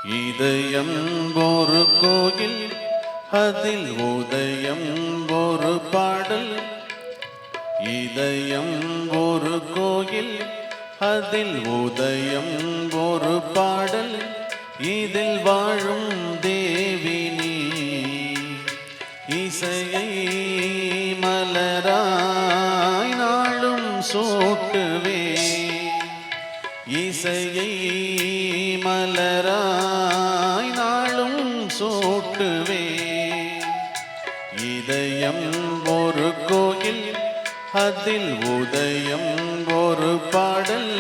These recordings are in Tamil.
இதயம் ஒரு கோயில், அதில் உதயம் ஒரு பாடல். இதயம் ஒரு கோயில், அதில் உதயம் ஒரு பாடல். இதில் வாழும் தேவினி இசையை மலராய் நாளும் சூட்டுவே. இசையை மலராய் நாளும் சூட்டுவே. இதயம் ஒரு கோயில், அதில் உதயம் ஒரு பாடல்.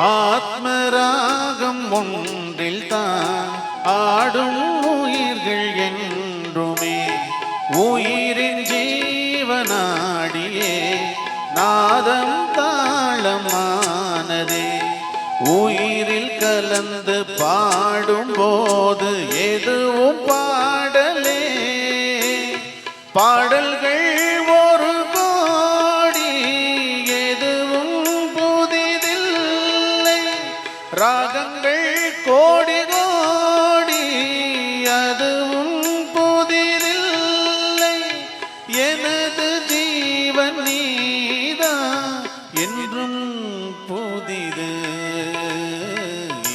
ஆத்மராகம் ஒன்றில் தான் ஆடும் உயிர்கள் என்றுமே. உயிரின் ஜீவனாடியே நாதம் தாளமானதே. உயிரில் கலந்து பாடும் போது எதுவும் பாடலே. பாடல்கள் ஒரு கோடி, எதுவும் புதிதில்லை. ராகங்கள் கோடி கோடி, அதுவும் புதிதில்லை. எனது ஜீவன் நீதான் என்றும் புதிது.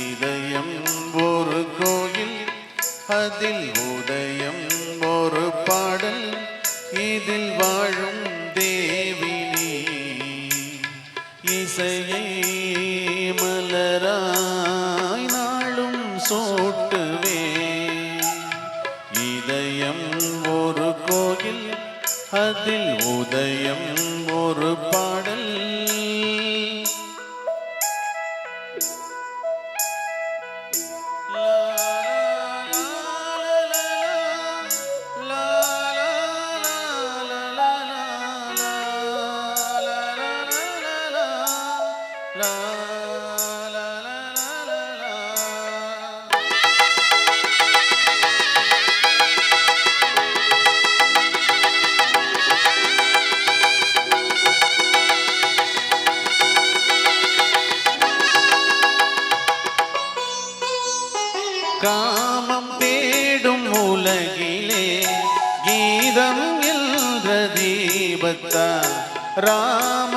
இதயம் ஒரு கோயில், அதில் உதயம் ஒரு பாடல். இதில் வாழும் தேவினி இசையை மலராய் நாளும் சூட்டுவே. இதயம் ஒரு கோயில், அதில் உதயம் ஒரு பாடல். காமம் தேடும் உலகிலே கீதம் என்ற தீபத்தால் ராமநாமமீதிலே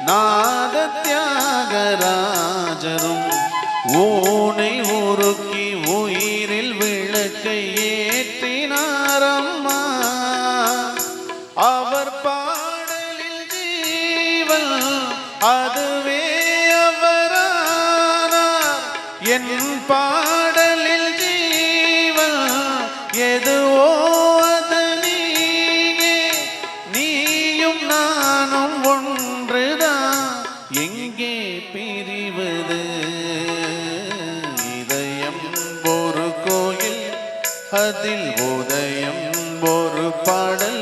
நாத தியாகராஜரும் ஊனை உருக்கி உயிரில் விளக்கை ஏற்றினாரம்மா. அவர் பாடலில் ஜீவன் அதுவே என் பாடலில் ஜீவன் எதுவோ அது நீயே. நீயும் நானும் ஒன்றுதான், எங்கே பிரிவது. இதயம் ஒரு கோயில், அதில் உதயம் ஒரு பாடல்.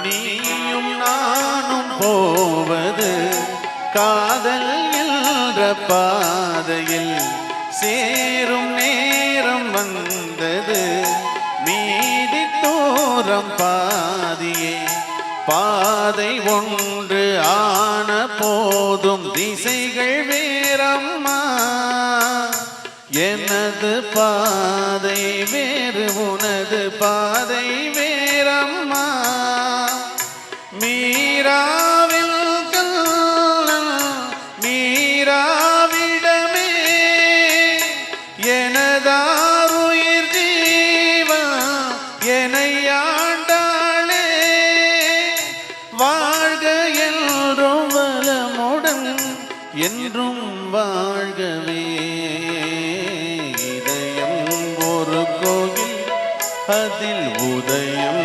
நீயும் நானும் போவது காதல் என்ற பாதையில் சேரும் நேரம் வந்தது. மீதி தூரம் பாதியே பாதை ஒன்று ஆன போதும் திசைகள் வேறம்மா. எனது பாதை வேறு, உனது பாதை வேறம்மா. மீராவில் கண்ணன் மீராவிடமே எனது என்றும் வாழ்கவே. இதயம் ஒரு கோயில் அதில் உதயம்